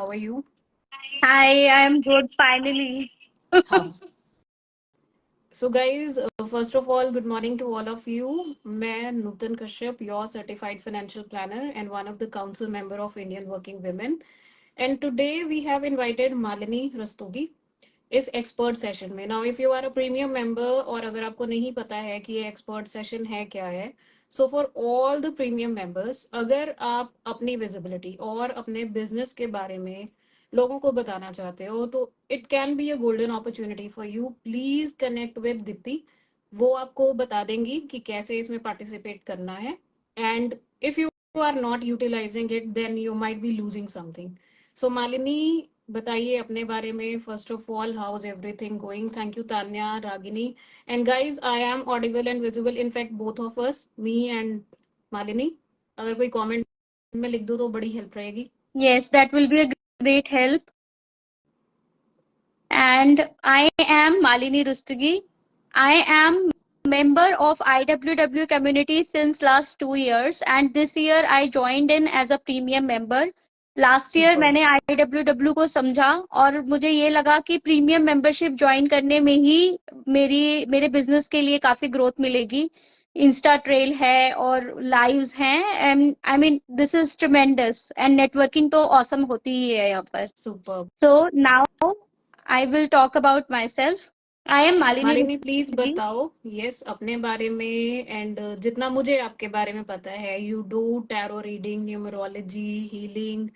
How are you? Hi, I'm good finally. हाँ. So guys, first of all, good morning to all of you. मैं नूतन Kashyap, your certified financial planner and one of the council member of Indian Working Women. And today we have invited Malini Rastogi इस expert session में. Now if you are a premium member और अगर आपको नहीं पता है कि ये एक्सपर्ट सेशन है क्या है, so for all the premium members, अगर आप अपनी विजिबिलिटी और अपने बिजनेस के बारे में लोगों को बताना चाहते हो तो it can be a golden opportunity for you. Please connect with Deepti. वो आपको बता देंगी कि कैसे इसमें पार्टिसिपेट करना है. And if you are not utilizing it then you might be losing something. So Malini, बताइए अपने बारे में. First of all, how is everything going? Thank you Tanya, Ragini. And guys, I am audible and visible, in fact both of us, me and Malini. अगर कोई comment में लिख दो तो बड़ी हेल्प रहेगी. Yes, that will be a great help. And I am Malini Rustagi. I am member of IWW community since last 2 years, and this year I joined in as a premium member. Last year super. मैंने IWW को समझा और मुझे ये लगा कि premium membership join करने में ही मेरे बिजनेस के लिए काफी ग्रोथ मिलेगी. इंस्टा ट्रेल है और लाइव्स हैं, and I mean this is tremendous, and networking तो ऑसम होती ही है यहाँ पर. Super. So now I will talk about myself. I am Malini Malini please Rustagi. बताओ. यस, अपने बारे में. एंड जितना मुझे आपके बारे में पता है, you do tarot reading, numerology, healing,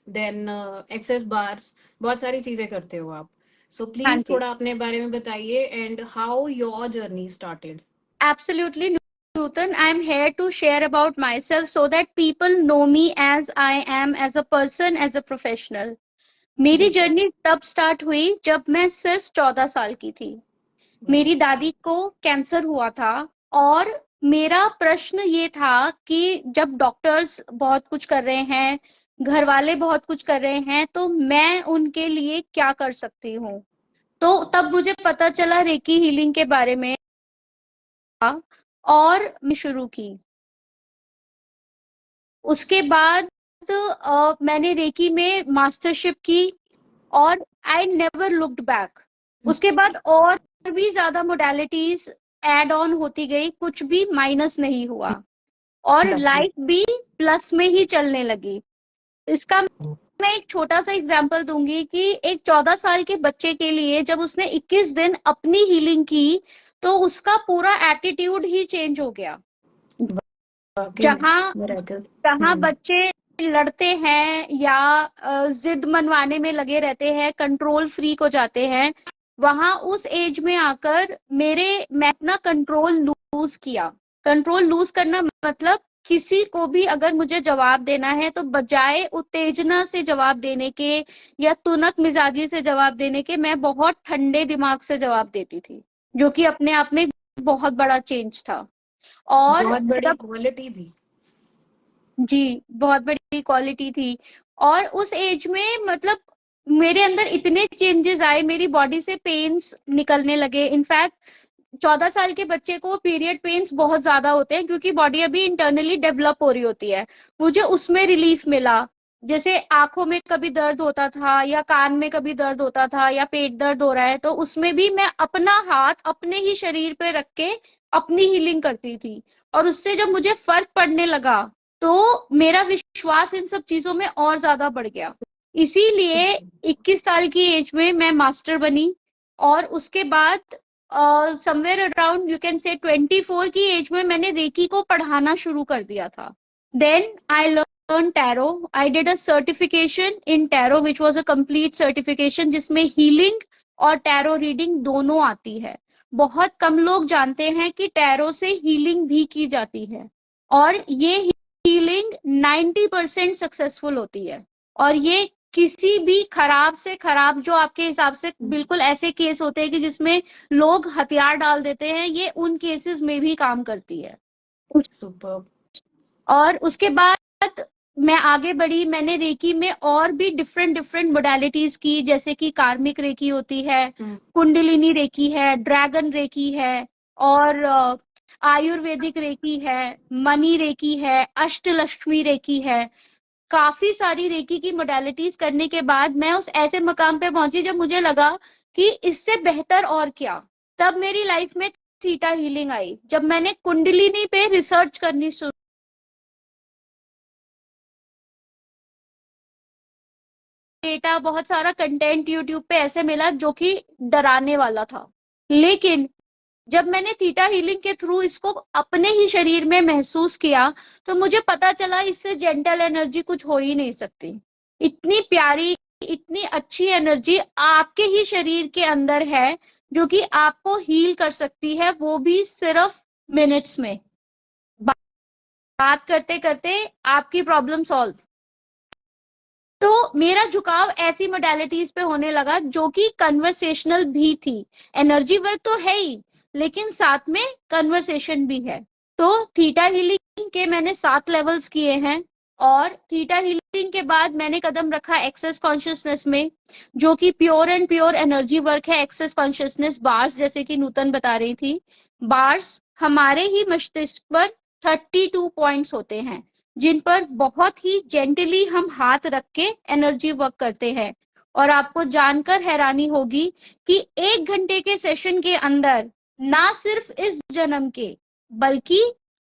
then access bars, बहुत सारी चीजें करते हो आप. सो हाँ प्लीज जी. थोड़ा अपने बारे में बताइए and how your journey started. Absolutely, Nutan. I'm here to share about myself so that people know me as I am, as a person, as a professional. मेरी बिल्कुल. जर्नी तब स्टार्ट हुई जब मैं सिर्फ 14 साल की थी. वाह. मेरी दादी को कैंसर हुआ था और मेरा प्रश्न ये था कि जब डॉक्टर्स बहुत कुछ कर रहे हैं, घर वाले बहुत कुछ कर रहे हैं, तो मैं उनके लिए क्या कर सकती हूँ. तो तब मुझे पता चला रेकी हीलिंग के बारे में और मैं शुरू की. उसके बाद मैंने रेकी में मास्टरशिप की और आई नेवर लुक्ड बैक. उसके बाद और भी ज्यादा मोडालिटीज एड ऑन होती गई, कुछ भी माइनस नहीं हुआ और लवली. लाइफ भी प्लस में ही चलने लगी. इसका मैं एक छोटा सा एग्जांपल दूंगी कि एक 14 साल के बच्चे के लिए जब उसने 21 दिन अपनी हीलिंग की तो उसका पूरा एटीट्यूड ही चेंज हो गया. वाकई में जहां मिरेकल. जहां बच्चे लड़ते हैं या जिद मनवाने में लगे रहते हैं, कंट्रोल फ्रीक हो जाते हैं, वहां उस एज में आकर मैं अपना कंट्रोल लूज किया. कंट्रोल लूज करना मतलब किसी को भी अगर मुझे जवाब देना है तो बजाय उत्तेजना से जवाब देने के या तुनक मिजाजी से जवाब देने के, मैं बहुत ठंडे दिमाग से जवाब देती थी, जो कि अपने आप में बहुत बड़ा चेंज था. और बहुत बड़ी जब क्वालिटी भी. जी, बहुत बड़ी क्वालिटी थी. और उस एज में मतलब मेरे अंदर इतने चेंजेस आए, मेरी बॉडी से पेन्स निकलने लगे. इनफैक्ट 14 साल के बच्चे को पीरियड पेन्स बहुत ज्यादा होते हैं क्योंकि बॉडी अभी इंटरनली डेवलप हो रही होती है. मुझे उसमें रिलीफ मिला. जैसे आंखों में कभी दर्द होता था या कान में कभी दर्द होता था या पेट दर्द हो रहा है, तो उसमें भी मैं अपना हाथ अपने ही शरीर पे रख के अपनी हीलिंग करती थी. और उससे जब मुझे फर्क पड़ने लगा तो मेरा विश्वास इन सब चीजों में और ज्यादा बढ़ गया. इसीलिए 21 साल की एज में मैं मास्टर बनी. और उसके बाद somewhere around you can say 24 की एज में मैंने रेकी को पढ़ाना शुरू कर दिया था. Then I learn tarot. I did a certification in tarot which was a complete certification जिसमें हीलिंग और टैरो रीडिंग दोनों आती है. बहुत कम लोग जानते हैं कि टैरो से हीलिंग भी की जाती है और ये हीलिंग 90% सक्सेसफुल होती है. और ये किसी भी खराब से खराब, जो आपके हिसाब से बिल्कुल ऐसे केस होते हैं कि जिसमें लोग हथियार डाल देते हैं, ये उन केसेस में भी काम करती है. सुपर. और उसके बाद मैं आगे बढ़ी. मैंने रेकी में और भी डिफरेंट डिफरेंट मोडालिटीज की, जैसे कि कार्मिक रेकी होती है, कुंडलिनी रेकी है, ड्रैगन रेकी है, और आयुर्वेदिक रेकी है, मनी रेकी है, अष्टलक्ष्मी रेकी है. काफी सारी रेकी की मोडालिटीज करने के बाद मैं उस ऐसे मकाम पे पहुंची जब मुझे लगा कि इससे बेहतर और क्या। तब मेरी लाइफ में थीटा हीलिंग आई, जब मैंने कुंडलिनी पे रिसर्च करनी शुरू, डेटा, बहुत सारा कंटेंट यूट्यूब पे ऐसे मिला जो कि डराने वाला था। लेकिन जब मैंने थीटा हीलिंग के थ्रू इसको अपने ही शरीर में महसूस किया, तो मुझे पता चला इससे जेंटल एनर्जी कुछ हो ही नहीं सकती। इतनी प्यारी, इतनी अच्छी एनर्जी आपके ही शरीर के अंदर है जो कि आपको हील कर सकती है, वो भी सिर्फ मिनट्स में, बात करते करते आपकी प्रॉब्लम सॉल्व। तो मेरा झुकाव ऐसी मोडालिटीज पे होने लगा जो कि कन्वर्सेशनल भी थी। एनर्जी वर्क तो है ही, लेकिन साथ में कन्वर्सेशन भी है। तो थीटा हीलिंग के मैंने 7 लेवल्स किए हैं, और थीटा हीलिंग के बाद मैंने कदम रखा एक्सेस कॉन्शियसनेस में, जो कि pure and pure energy work है। एक्सेस कॉन्शियसनेस बार्स, जैसे कि नूतन बता रही थी, बार्स हमारे ही मस्तिष्क पर 32 पॉइंट्स होते हैं, जिन पर बहुत ही जेंटली हम हाथ रख के एनर्जी वर्क करते हैं। और आपको जानकर हैरानी होगी कि 1 घंटे के सेशन के अंदर ना सिर्फ इस जन्म के, बल्कि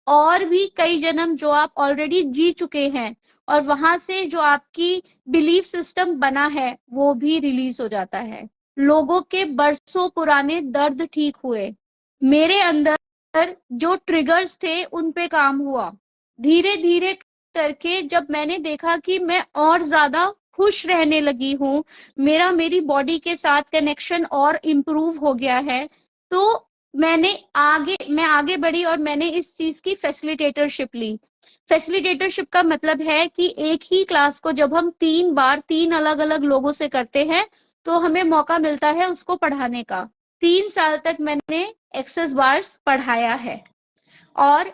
और भी कई जन्म जो आप ऑलरेडी जी चुके हैं, और वहां से जो आपकी बिलीफ सिस्टम बना है वो भी रिलीज हो जाता है। लोगों के बरसों पुराने दर्द ठीक हुए, मेरे अंदर जो ट्रिगर्स थे उन पे काम हुआ। धीरे धीरे करके जब मैंने देखा कि मैं और ज्यादा खुश रहने लगी हूँ, मेरी बॉडी के साथ कनेक्शन और इम्प्रूव हो गया है, तो मैं आगे बढ़ी और मैंने इस चीज की फैसिलिटेटरशिप ली। फैसिलिटेटरशिप का मतलब है कि एक ही क्लास को जब हम 3 बार 3 अलग अलग लोगों से करते हैं, तो हमें मौका मिलता है उसको पढ़ाने का। 3 साल तक मैंने एक्सेस बार्स पढ़ाया है। और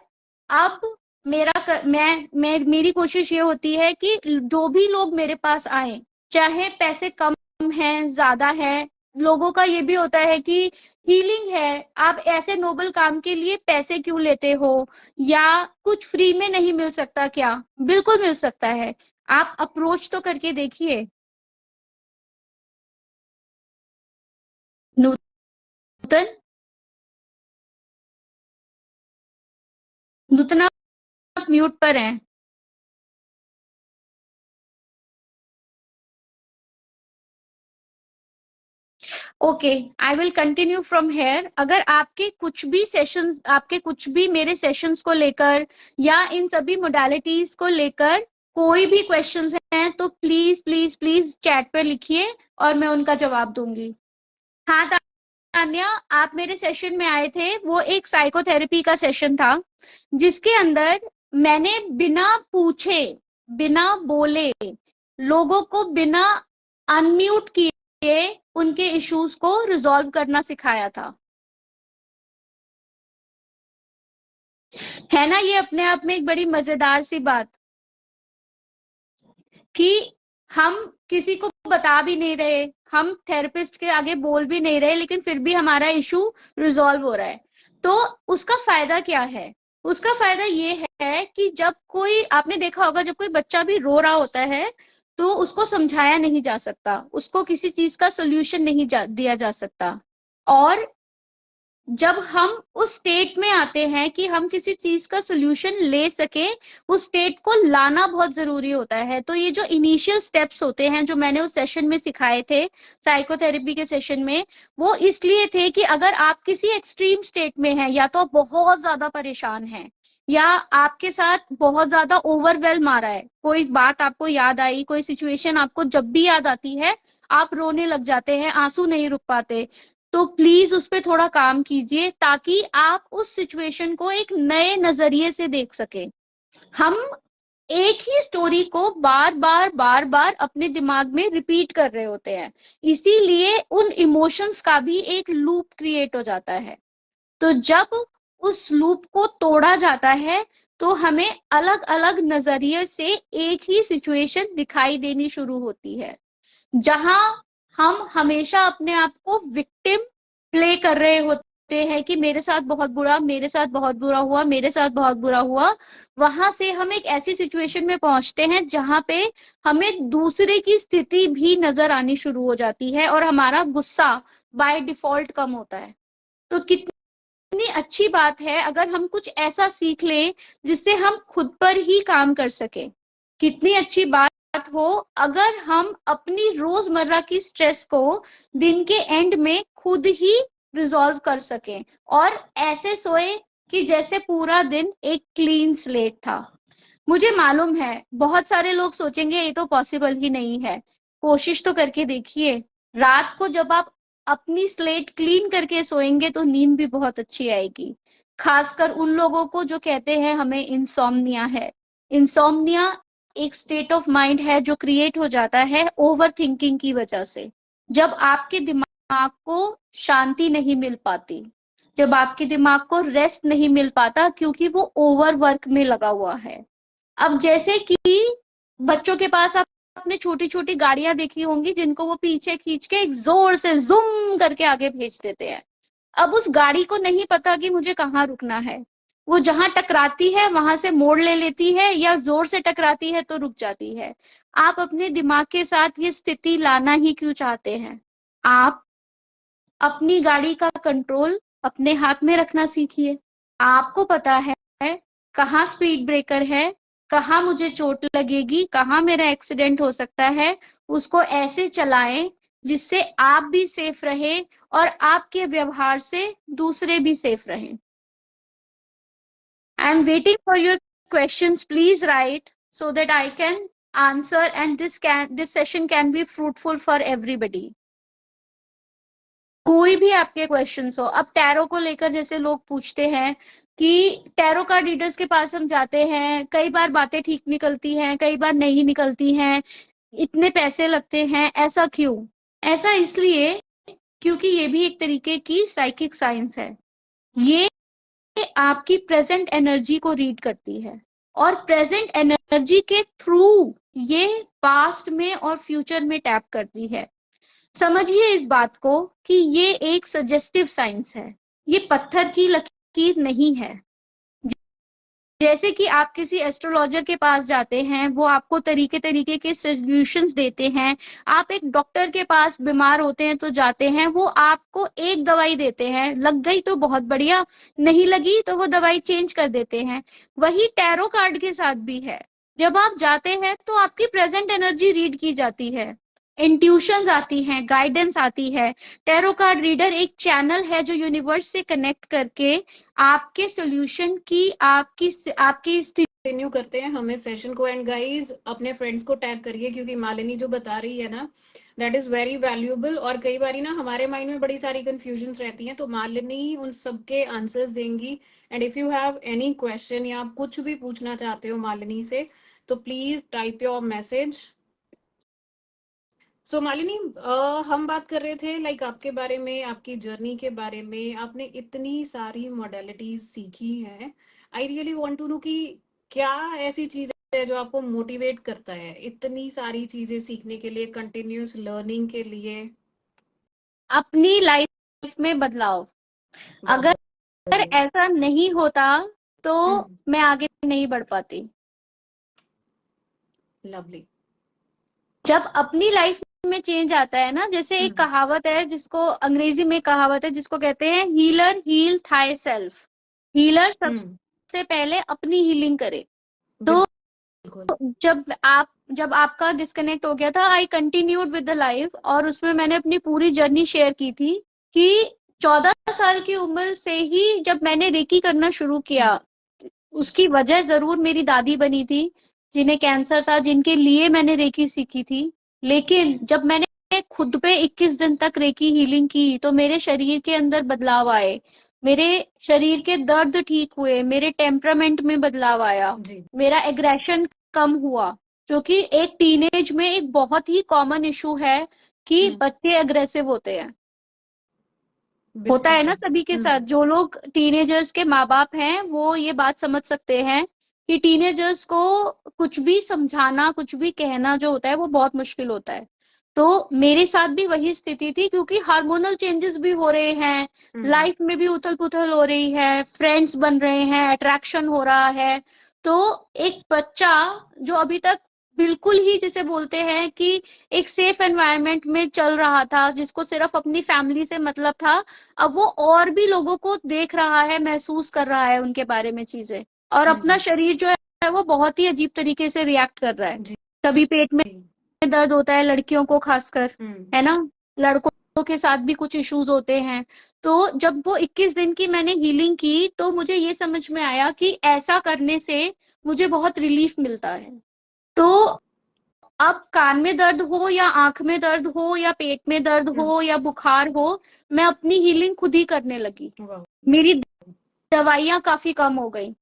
अब मेरी कोशिश ये होती है कि जो भी लोग मेरे पास आए, चाहे पैसे कम हैं ज्यादा है, लोगों का ये भी होता है कि हीलिंग है, आप ऐसे नोबल काम के लिए पैसे क्यों लेते हो, या कुछ फ्री में नहीं मिल सकता क्या? बिल्कुल मिल सकता है, आप अप्रोच तो करके देखिए। नूतन, नूतन आप म्यूट पर हैं। Okay, I will continue from here. अगर आपके कुछ भी मेरे सेशंस को लेकर या इन सभी मोडालिटीज को लेकर कोई भी क्वेश्चंस हैं, तो प्लीज प्लीज प्लीज चैट पे लिखिए और मैं उनका जवाब दूंगी। हाँ तान्या, आप मेरे सेशन में आए थे, वो एक साइकोथेरेपी का सेशन था, जिसके अंदर मैंने बिना पूछे, बिना बोले, लोगों को बिना अनम्यूट किए उनके इश्यूज को रिजॉल्व करना सिखाया था। है ना ये अपने आप में एक बड़ी मजेदार सी बात, कि हम किसी को बता भी नहीं रहे, हम थेरेपिस्ट के आगे बोल भी नहीं रहे, लेकिन फिर भी हमारा इशू रिजॉल्व हो रहा है। तो उसका फायदा क्या है? उसका फायदा ये है कि जब कोई, आपने देखा होगा, जब कोई बच्चा भी रो रहा होता है, तो उसको समझाया नहीं जा सकता, उसको किसी चीज का सोल्यूशन नहीं दिया जा सकता। और जब हम उस स्टेट में आते हैं कि हम किसी चीज का सोल्यूशन ले सके, उस स्टेट को लाना बहुत जरूरी होता है। तो ये जो इनिशियल स्टेप्स होते हैं जो मैंने उस सेशन में सिखाए थे, साइकोथेरेपी के सेशन में, वो इसलिए थे कि अगर आप किसी एक्सट्रीम स्टेट में हैं, या तो आप बहुत ज्यादा परेशान हैं, या आपके साथ बहुत ज्यादा ओवरवेल्म आ रहा है, कोई बात आपको याद आई, कोई सिचुएशन आपको जब भी याद आती है आप रोने लग जाते हैं, आंसू नहीं रुक पाते, तो प्लीज उस पर थोड़ा काम कीजिए, ताकि आप उस सिचुएशन को एक नए नजरिए से देख सके। हम एक ही स्टोरी को बार बार अपने दिमाग में रिपीट कर रहे होते हैं, इसीलिए उन इमोशंस का भी एक लूप क्रिएट हो जाता है। तो जब उस लूप को तोड़ा जाता है, तो हमें अलग अलग नजरिए से एक ही सिचुएशन दिखाई देनी शुरू होती है। जहां हम हमेशा अपने आप को विक्टिम प्ले कर रहे होते हैं कि मेरे साथ बहुत बुरा, मेरे साथ बहुत बुरा हुआ, मेरे साथ बहुत बुरा हुआ, वहां से हम एक ऐसी सिचुएशन में पहुंचते हैं जहां पे हमें दूसरे की स्थिति भी नजर आनी शुरू हो जाती है और हमारा गुस्सा बाय डिफॉल्ट कम होता है। तो कितनी अच्छी बात है अगर हम कुछ ऐसा सीख लें जिससे हम खुद पर ही काम कर सके। कितनी अच्छी बात हो अगर हम अपनी रोजमर्रा की स्ट्रेस को दिन के एंड में खुद ही रिजॉल्व कर सकें और ऐसे सोए कि जैसे पूरा दिन एक क्लीन स्लेट था। मुझे मालूम है बहुत सारे लोग सोचेंगे ये तो पॉसिबल ही नहीं है। कोशिश तो करके देखिए। रात को जब आप अपनी स्लेट क्लीन करके सोएंगे तो नींद भी बहुत अच्छी आएगी। खासकर उन लोगों को जो कहते हैं हमें इंसोम्निया है। इंसोम्निया एक स्टेट ऑफ माइंड है जो क्रिएट हो जाता है ओवर थिंकिंग की वजह से। जब आपके दिमाग को शांति नहीं मिल पाती, जब आपके दिमाग को रेस्ट नहीं मिल पाता क्योंकि वो ओवर वर्क में लगा हुआ है। अब जैसे कि बच्चों के पास आप अपने छोटी छोटी गाड़ियां देखी होंगी जिनको वो पीछे खींच के एक जोर से जुम करके आगे भेज देते हैं। अब उस गाड़ी को नहीं पता कि मुझे कहाँ रुकना है। वो जहां टकराती है वहां से मोड़ ले लेती है या जोर से टकराती है तो रुक जाती है। आप अपने दिमाग के साथ ये स्थिति लाना ही क्यों चाहते हैं? आप अपनी गाड़ी का कंट्रोल अपने हाथ में रखना सीखिए। आपको पता है कहाँ स्पीड ब्रेकर है, कहाँ मुझे चोट लगेगी, कहाँ मेरा एक्सीडेंट हो सकता है। उसको ऐसे चलाएं जिससे आप भी सेफ रहे और आपके व्यवहार से दूसरे भी सेफ रहें। I am waiting for your questions, please right so that I can answer and this session can be fruitful for everybody। कोई भी आपके क्वेश्चंस हो। अब टैरो को लेकर जैसे लोग पूछते हैं कि टैरो कार्ड रीडर्स के पास हम जाते हैं, कई बार बातें ठीक निकलती हैं, कई बार नहीं निकलती हैं, इतने पैसे लगते हैं, ऐसा क्यों? ऐसा इसलिए क्योंकि ये भी एक तरीके की साइकिक साइंस है। ये आपकी प्रेजेंट एनर्जी को रीड करती है और प्रेजेंट एनर्जी के थ्रू ये पास्ट में और फ्यूचर में टैप करती है। समझिए इस बात को कि ये एक सजेस्टिव साइंस है, ये पत्थर की लकीर नहीं है। जैसे कि आप किसी एस्ट्रोलॉजर के पास जाते हैं, वो आपको तरीके तरीके के सॉल्यूशंस देते हैं। आप एक डॉक्टर के पास बीमार होते हैं तो जाते हैं, वो आपको एक दवाई देते हैं, लग गई तो बहुत बढ़िया, नहीं लगी तो वो दवाई चेंज कर देते हैं। वही टैरो कार्ड के साथ भी है। जब आप जाते हैं तो आपकी प्रेजेंट एनर्जी रीड की जाती है, इंट्यूशंस आती हैं, गाइडेंस आती है। टैरो कार्ड रीडर एक चैनल है जो यूनिवर्स से कनेक्ट करके आपके सॉल्यूशन की आपकी कंटिन्यू करते हैं हमें सेशन को। एंड गाइस अपने फ्रेंड्स को टैग करिए क्योंकि मालिनी जो बता रही है ना दैट इज वेरी वैल्यूएबल। और कई बार ना हमारे माइंड में बड़ी सारी कंफ्यूजन्स रहती हैं तो मालिनी उन सबके आंसर्स देंगी। And if you have any question या आप कुछ भी पूछना चाहते हो मालिनी से तो प्लीज टाइप योर मैसेज। सो मालिनी हम बात कर रहे थे लाइक आपके बारे में, आपकी जर्नी के बारे में। आपने इतनी सारी मॉडलिटीज सीखी हैं। I really want to know कि क्या ऐसी चीज है जो आपको मोटिवेट करता है इतनी सारी चीजें सीखने के लिए, कंटिन्यूस लर्निंग के लिए? अपनी लाइफ में बदलाव। अगर ऐसा नहीं होता तो मैं आगे नहीं बढ़ पाती। लवली। जब अपनी लाइफ में चेंज आता है ना, जैसे एक कहावत है जिसको अंग्रेजी में कहावत है जिसको कहते हैं healer heal thyself. Healer सबसे पहले अपनी हीलिंग करे। तो जब आपका डिस्कनेक्ट हो गया था, I continued with the life और उसमें मैंने अपनी पूरी जर्नी शेयर की थी कि 14 साल की उम्र से ही जब मैंने रेकी करना शुरू किया, उसकी वजह जरूर मेरी दादी बनी थी जिन्हें कैंसर था, जिनके लिए मैंने रेकी सीखी थी। लेकिन जब मैंने खुद पे 21 दिन तक रेकी हीलिंग की तो मेरे शरीर के अंदर बदलाव आए, मेरे शरीर के दर्द ठीक हुए, मेरे टेम्परामेंट में बदलाव आया, मेरा एग्रेशन कम हुआ, जो कि एक टीनेज में एक बहुत ही कॉमन इशू है कि बच्चे अग्रेसिव होते हैं। होता है ना सभी के साथ। जो लोग टीनेजर्स के माँ बाप हैं वो ये बात समझ सकते हैं कि टीनेजर्स को कुछ भी समझाना, कुछ भी कहना जो होता है वो बहुत मुश्किल होता है। तो मेरे साथ भी वही स्थिति थी, क्योंकि हार्मोनल चेंजेस भी हो रहे हैं, लाइफ में भी उथल पुथल हो रही है, फ्रेंड्स बन रहे हैं, अट्रैक्शन हो रहा है। तो एक बच्चा जो अभी तक बिल्कुल ही जिसे बोलते हैं कि एक सेफ एनवायरनमेंट में चल रहा था, जिसको सिर्फ अपनी फैमिली से मतलब था, अब वो और भी लोगों को देख रहा है, महसूस कर रहा है उनके बारे में चीजें, और अपना शरीर जो है वो बहुत ही अजीब तरीके से रिएक्ट कर रहा है। जी। कभी पेट में जी। दर्द होता है लड़कियों को खासकर, हम्म। है ना, लड़कों के साथ भी कुछ इश्यूज होते हैं। तो जब वो 21 दिन की मैंने हीलिंग की, तो मुझे ये समझ में आया कि ऐसा करने से मुझे बहुत रिलीफ मिलता है। तो अब कान में दर्द हो या आंख में दर्द हो या पेट में दर्द हो या बुखार हो, मैं अपनी हीलिंग खुद ही करने लगी। वाह। मेरी दवाइयां काफी कम हो गई।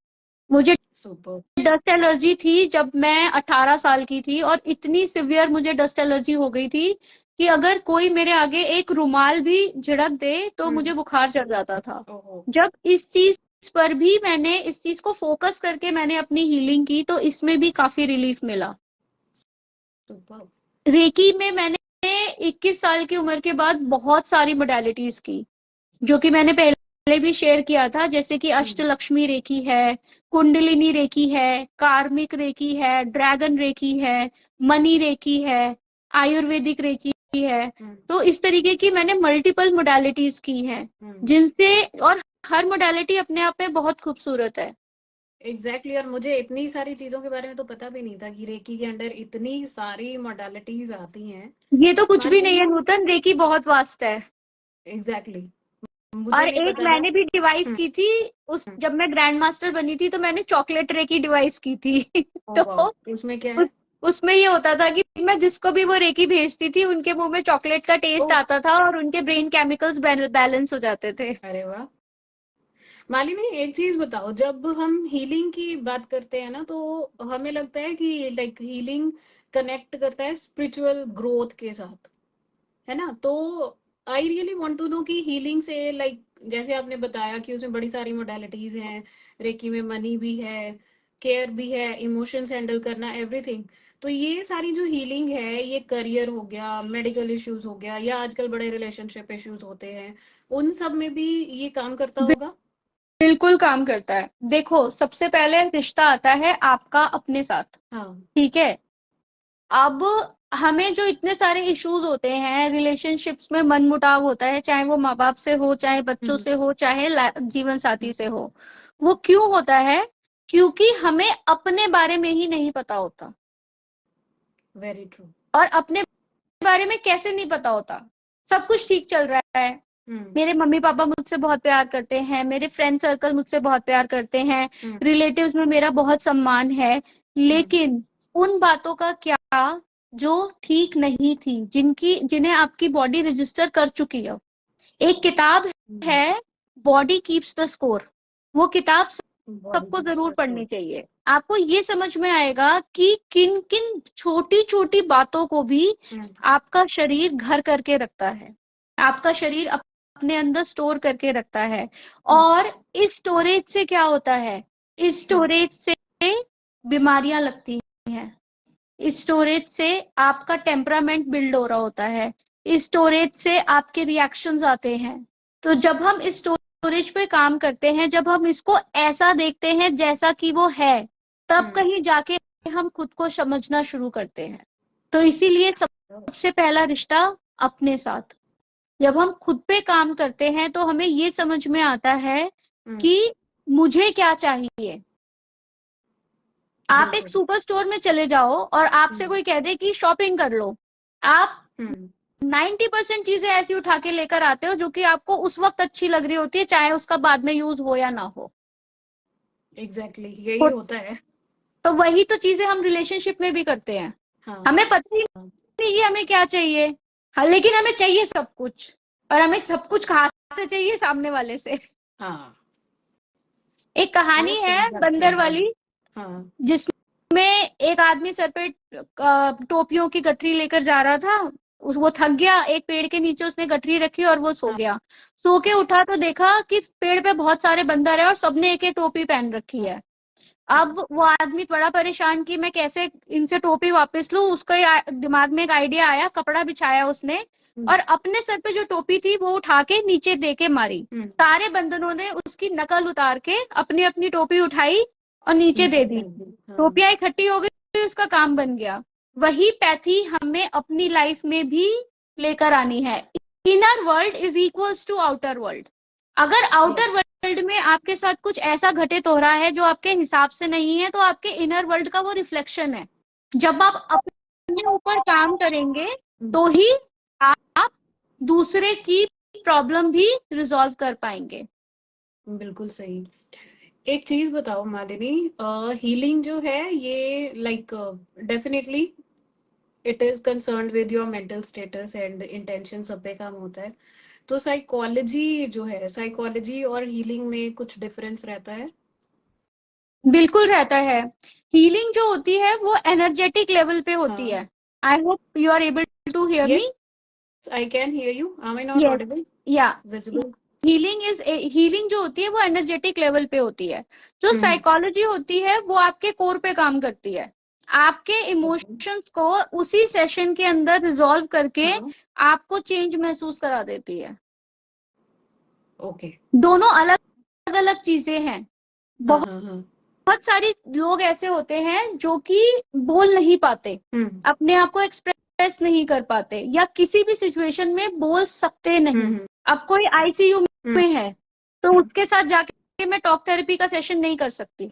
मुझे सुपर। डस्ट एलर्जी थी जब मैं 18 साल की थी, और इतनी सिवियर मुझे डस्ट एलर्जी हो गई थी कि अगर कोई मेरे आगे एक रुमाल भी झिड़क दे तो मुझे बुखार चढ़ जाता था। ओहो। जब इस चीज पर भी मैंने इस चीज को फोकस करके मैंने अपनी हीलिंग की, तो इसमें भी काफी रिलीफ मिला। सुपर। रेकी में मैंने 21 साल की उम्र के बाद बहुत सारी मोडालिटीज की, जो कि मैंने पहले भी शेयर किया था, जैसे कि अष्टलक्ष्मी रेकी है, कुंडलिनी रेकी है, कार्मिक रेकी है, ड्रैगन रेकी है, मनी रेकी है, आयुर्वेदिक रेकी है। तो इस तरीके की मैंने मल्टीपल मोडालिटीज की हैं, जिनसे, और हर मोडालिटी अपने आप में बहुत खूबसूरत है। एग्जैक्टली और मुझे इतनी सारी चीजों के बारे में तो पता भी नहीं था कि रेकी के अंडर इतनी सारी मॉडलिटीज आती हैं। ये तो कुछ भी नहीं है मालूम। नूतन, रेकी बहुत वास्ट है। एग्जैक्टली। मुझे और नहीं एक पता था। मैंने भी डिवाइस हम्म। की थी, उस जब मैं ग्रैंड मास्टर बनी थी, तो मैंने चॉकलेट रेकी डिवाइस की थी। ओ वाह। तो उसमें क्या उस, है? उसमें ये होता था कि मैं जिसको भी वो रेकी भेजती थी, उनके मुंह में चॉकलेट का टेस्ट ओ। आता था और उनके ब्रेन केमिकल्स बैलेंस हो जाते थे। अरे वाह। मालिनी एक चीज बताओ, जब हम हीलिंग की बात करते हैं ना तो हमें लगता है कि लाइक हीलिंग कनेक्ट करता है स्पिरिचुअल ग्रोथ के साथ, है ना? तो I really want to know कि हीलिंग से लाइक जैसे आपने बताया कि उसमें बड़ी सारी मोडालिटीज हैं, रेकी में मनी भी है, केयर भी है, इमोशंस हैंडल करना, एवरीथिंग। तो ये सारी जो हीलिंग है, ये करियर हो गया, मेडिकल इश्यूज हो गया, या आजकल बड़े रिलेशनशिप इश्यूज होते हैं, उन सब में भी ये काम करता होगा? बिल्कुल काम करता है। देखो, सबसे पहले रिश्ता आता है आपका अपने साथ, हाँ। ठीक है। अब हमें जो इतने सारे इश्यूज होते हैं रिलेशनशिप्स में, मनमुटाव होता है, चाहे वो माँ बाप से हो, चाहे बच्चों हम्म। से हो, चाहे जीवन साथी से हो, वो क्यों होता है? क्योंकि हमें अपने बारे में ही नहीं पता होता। Very true. और अपने बारे में कैसे नहीं पता होता? सब कुछ ठीक चल रहा है, हम्म। मेरे मम्मी पापा मुझसे बहुत प्यार करते हैं, मेरे फ्रेंड सर्कल मुझसे बहुत प्यार करते हैं, हम्म। रिलेटिव्स में मेरा बहुत सम्मान है, हम्म। लेकिन उन बातों का क्या जो ठीक नहीं थी, जिन्हें आपकी बॉडी रजिस्टर कर चुकी है? एक किताब हम्म। है, बॉडी कीप्स द स्कोर। वो किताब बॉडी सबको कीप्स जरूर द पढ़नी स्कोर। चाहिए। आपको ये समझ में आएगा कि किन किन छोटी छोटी बातों को भी हम्म। आपका शरीर घर करके रखता है, आपका शरीर अपने अंदर स्टोर करके रखता है। हम्म। और इस स्टोरेज से क्या होता है? इस हम्म। स्टोरेज से बीमारियां लगती हैं, इस स्टोरेज से आपका टेम्परामेंट बिल्ड हो रहा होता है, इस स्टोरेज से आपके रिएक्शंस आते हैं। तो जब हम इस स्टोरेज पे काम करते हैं, जब हम इसको ऐसा देखते हैं जैसा कि वो है, तब हम्म। कहीं जाके हम खुद को समझना शुरू करते हैं। तो इसीलिए सबसे पहला रिश्ता अपने साथ। जब हम खुद पे काम करते हैं तो हमें ये समझ में आता है हम्म। कि मुझे क्या चाहिए। आप एक बिल्कुल। सुपर स्टोर में चले जाओ और आपसे हम्म। कोई कह दे कि शॉपिंग कर लो, आप हम्म। 90% चीजें ऐसी उठा के लेकर आते हो जो कि आपको उस वक्त अच्छी लग रही होती है, चाहे उसका बाद में यूज हो या ना हो। एग्जैक्टली यही होता है। तो वही तो चीजें हम रिलेशनशिप में भी करते हैं। हाँ। हमें पता ही नहीं कि हमें क्या चाहिए, हाँ, लेकिन हमें चाहिए सब कुछ, और हमें सब कुछ कहाँ से चाहिए? सामने वाले से। हाँ। एक कहानी बहुत है सही बात कही बंदर आपने। वाली, हाँ। जिसमें एक आदमी सर पे टोपियों की गठरी लेकर जा रहा था। वो थक गया, एक पेड़ के नीचे उसने गठरी रखी और वो सो हाँ। गया। सो के उठा तो देखा कि पेड़ पे बहुत सारे बंदर है और सबने एक एक टोपी पहन रखी है। अब वो आदमी बड़ा परेशान कि मैं कैसे इनसे टोपी वापस लूं, उसका दिमाग में एक आइडिया आया, कपड़ा बिछाया उसने और अपने सर पे जो टोपी थी वो उठा के नीचे दे के मारी। सारे बंदरों ने उसकी नकल उतार के अपनी अपनी टोपी उठाई और नीचे दे दी। टोपियां इकट्ठी हो गई, उसका काम बन गया। वही पैथी हमें अपनी लाइफ में भी लेकर आनी है। Inner world is equals to outer world. अगर आउटर वर्ल्ड में आपके साथ कुछ ऐसा घटित हो रहा है जो आपके हिसाब से नहीं है, तो आपके इनर वर्ल्ड का वो रिफ्लेक्शन है। जब आप अपने ऊपर काम करेंगे तो ही आप दूसरे की प्रॉब्लम भी रिजॉल्व कर पाएंगे। बिल्कुल सही। एक चीज बताओ मालिनी, हीलिंग जो है ये like definitely it is concerned with your mental status and intention, सब पे काम होता है। तो साइकोलॉजी जो है, साइकोलॉजी और हीलिंग में कुछ डिफरेंस रहता है? बिल्कुल रहता है। हीलिंग जो होती है वो एनर्जेटिक लेवल पे होती है। I hope you are able to hear me. I can hear you. Am I not audible? या विजिबल? हीलिंग जो होती है वो एनर्जेटिक लेवल पे होती है। जो साइकोलॉजी होती है वो आपके कोर पे काम करती है। आपके इमोशंस को उसी सेशन के अंदर रिजॉल्व करके आपको चेंज महसूस करा देती है। ओके। दोनों अलग अलग चीजें हैं। बहुत सारी लोग ऐसे होते हैं जो कि बोल नहीं पाते, अपने आप को एक्सप्रेस नहीं कर पाते, या किसी भी सिचुएशन में बोल सकते नहीं। अब कोई आईसीयू में है तो उसके साथ जाके मैं टॉक थेरेपी का सेशन नहीं कर सकती।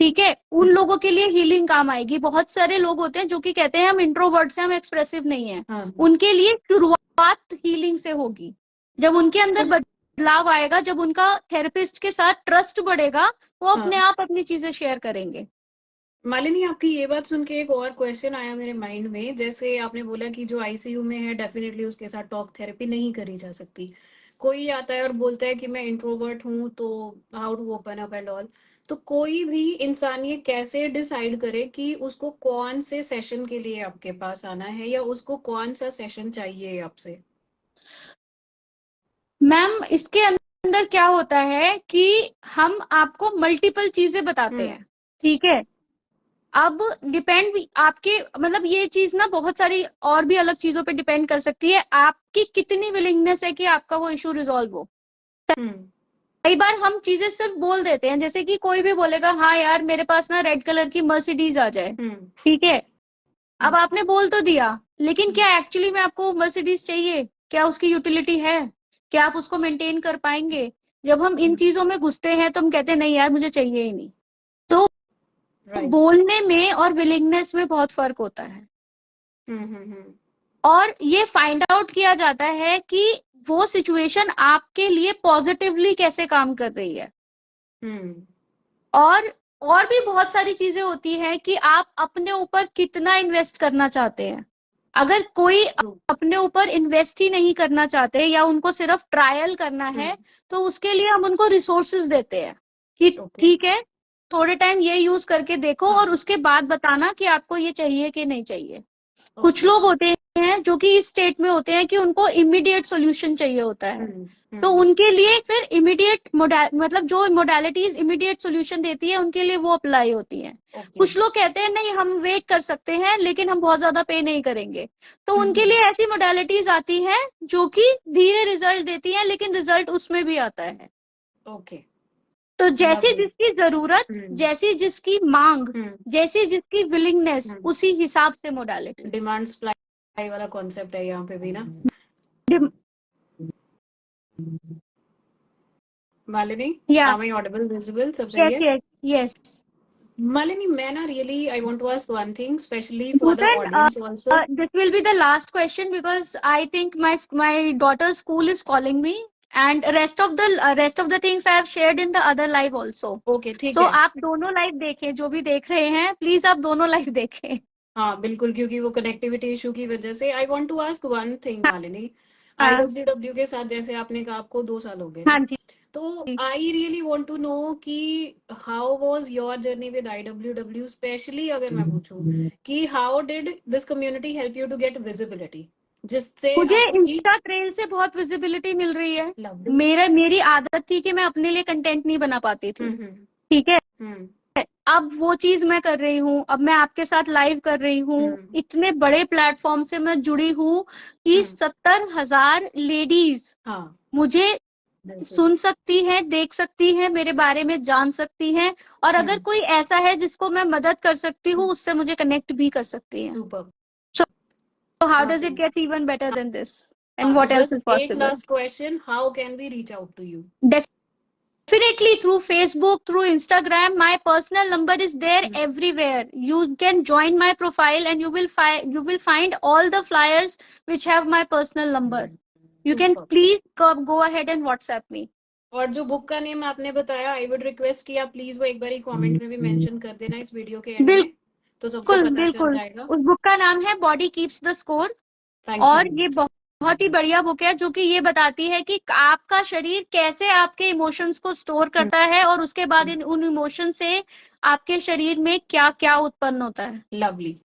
ठीक है, उन लोगों के लिए हीलिंग काम आएगी। बहुत सारे लोग होते हैं जो कि कहते हैं हम इंट्रोवर्ट्स हैं, हम एक्सप्रेसिव नहीं है। उनके लिए शुरुआत हीलिंग से होगी। जब उनके अंदर बदलाव आएगा, जब उनका थेरेपिस्ट के साथ ट्रस्ट बढ़ेगा, वो अपने आप अपनी चीजें शेयर करेंगे। मालिनी, आपकी ये बात सुन के एक और क्वेश्चन आया मेरे माइंड में। जैसे आपने बोला कि जो आईसीयू में है डेफिनेटली उसके साथ टॉक थेरेपी नहीं करी जा सकती। कोई आता है और बोलता है कि मैं इंट्रोवर्ट हूँ, तो how to open up and all. तो कोई भी इंसान ये कैसे डिसाइड करे कि उसको कौन से सेशन के लिए आपके पास आना है, या उसको कौन सा सेशन चाहिए आपसे? मैम, इसके अंदर क्या होता है कि हम आपको मल्टीपल चीजें बताते हैं। ठीक है, अब डिपेंड आपके मतलब ये चीज ना बहुत सारी और भी अलग चीजों पे डिपेंड कर सकती है। आपकी कितनी विलिंगनेस है कि आपका वो इशू रिजॉल्व हो। कई बार हम चीजें सिर्फ बोल देते हैं, जैसे कि कोई भी बोलेगा हाँ यार मेरे पास ना रेड कलर की मर्सिडीज आ जाए। ठीक है, अब आपने बोल तो दिया, लेकिन क्या एक्चुअली में आपको मर्सिडीज चाहिए? क्या उसकी यूटिलिटी है? क्या आप उसको मेंटेन कर पाएंगे? जब हम इन चीजों में घुसते हैं तो हम कहते हैं नहीं यार मुझे चाहिए ही नहीं। तो बोलने में और विलिंगनेस में बहुत फर्क होता है। और ये फाइंड आउट किया जाता है कि वो सिचुएशन आपके लिए पॉजिटिवली कैसे काम कर रही है। और भी बहुत सारी चीजें होती है कि आप अपने ऊपर कितना इन्वेस्ट करना चाहते हैं। अगर कोई अपने ऊपर इन्वेस्ट ही नहीं करना चाहते या उनको सिर्फ ट्रायल करना है, तो उसके लिए हम उनको रिसोर्सेज देते हैं कि ठीक है थोड़े टाइम ये यूज करके देखो और उसके बाद बताना कि आपको ये चाहिए कि नहीं चाहिए। कुछ लोग होते हैं जो कि इस स्टेट में होते हैं कि उनको इमीडिएट सॉल्यूशन चाहिए होता है, तो उनके लिए फिर इमीडिएट मतलब जो मोडालिटीज इमीडिएट सॉल्यूशन देती है उनके लिए वो अप्लाई होती है। कुछ लोग कहते हैं नहीं हम वेट कर सकते हैं लेकिन हम बहुत ज्यादा पे नहीं करेंगे, तो उनके लिए ऐसी मोडालिटीज आती है जो कि धीरे रिजल्ट देती है, लेकिन रिजल्ट उसमें भी आता है। तो जैसी जिसकी जरूरत, जैसी जिसकी मांग, जैसी जिसकी विलिंगनेस, उसी हिसाब से मोडालिटी। डिमांड सप्लाई वाला कॉन्सेप्ट है यहाँ पे भी ना। Malini, am I audible, visible, सब सही है? Yes. Malini, मैं ना really I want to ask one thing, especially for the audience also. This will be the last question because I think my daughter's school is calling me, and rest of the things I have shared in the other live also. Okay, ठीक है। So है। आप दोनों live देखें, जो भी देख रहे हैं प्लीज आप दोनों लाइव देखें। हाँ बिल्कुल, क्योंकि वो कनेक्टिविटी इशू की वजह से। I want to ask one thing Malini, IWW के साथ जैसे आपने कहा आपको 2 साल हो गए ना, तो I really want to know कि how was your journey with IWW, specially अगर मैं पूछूं कि how did this community help you to get visibility, जिससे मुझे इंस्टा ट्रेल से बहुत विजिबिलिटी मिल रही है। मेरी आदत थी कि मैं अपने लिए कंटेंट नहीं बना पाती थी। ठीक है, अब वो चीज मैं कर रही हूँ, अब मैं आपके साथ लाइव कर रही हूँ, इतने बड़े प्लेटफॉर्म से मैं जुड़ी हूँ कि 70,000 लेडीज हाँ मुझे बिल्कुल सुन सकती है, देख सकती है, मेरे बारे में जान सकती है, और अगर कोई ऐसा है जिसको मैं मदद कर सकती हूँ, उससे मुझे कनेक्ट भी कर सकती है. Super. So how does it get even better than this? And what else बस is एक possible? Last question, how can we reach out to you? Definitely through Facebook, through Instagram. My personal number is there everywhere. You can join my profile and you will find all the flyers which have my personal number. You can please go ahead and WhatsApp me. और जो book का name आपने बताया, I would request कि आप please वो एक बार comment में भी मेंशन कर देना इस वीडियो के एंड में, तो सबको पता चल बिल्कुल. जाएगा. उस बुक का नाम है बॉडी कीप्स द स्कोर. और ये बहुत ही बढ़िया बुक है जो कि ये बताती है कि आपका शरीर कैसे आपके इमोशंस को स्टोर करता है और उसके बाद उन इमोशन से आपके शरीर में क्या क्या उत्पन्न होता है. Lovely.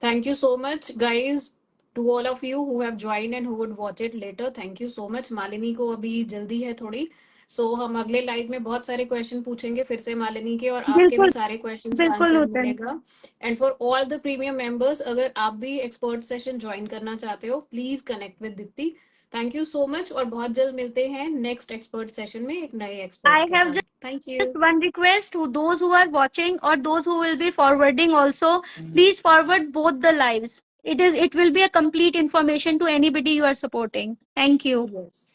Thank you so much, guys, to all of you who have joined and who would watch it later. Thank you so much. Malini को अभी जल्दी है थोड़ी, सो हम अगले लाइव में बहुत सारे क्वेश्चन पूछेंगे फिर से मालिनी के, और आपके भी सारे क्वेश्चन का आंसर मिलेगा. And for all the premium members, अगर आप भी एक्सपर्ट सेशन ज्वाइन करना चाहते हो, please connect with Deepti. Thank you so much, और बहुत जल्द मिलते हैं नेक्स्ट एक्सपर्ट सेशन में एक नए एक्सपर्ट के साथ. Thank you. Just one request to those who are watching or those who will be forwarding also, please forward both the lives. It will be a complete information to anybody you are supporting. Thank you. Yes.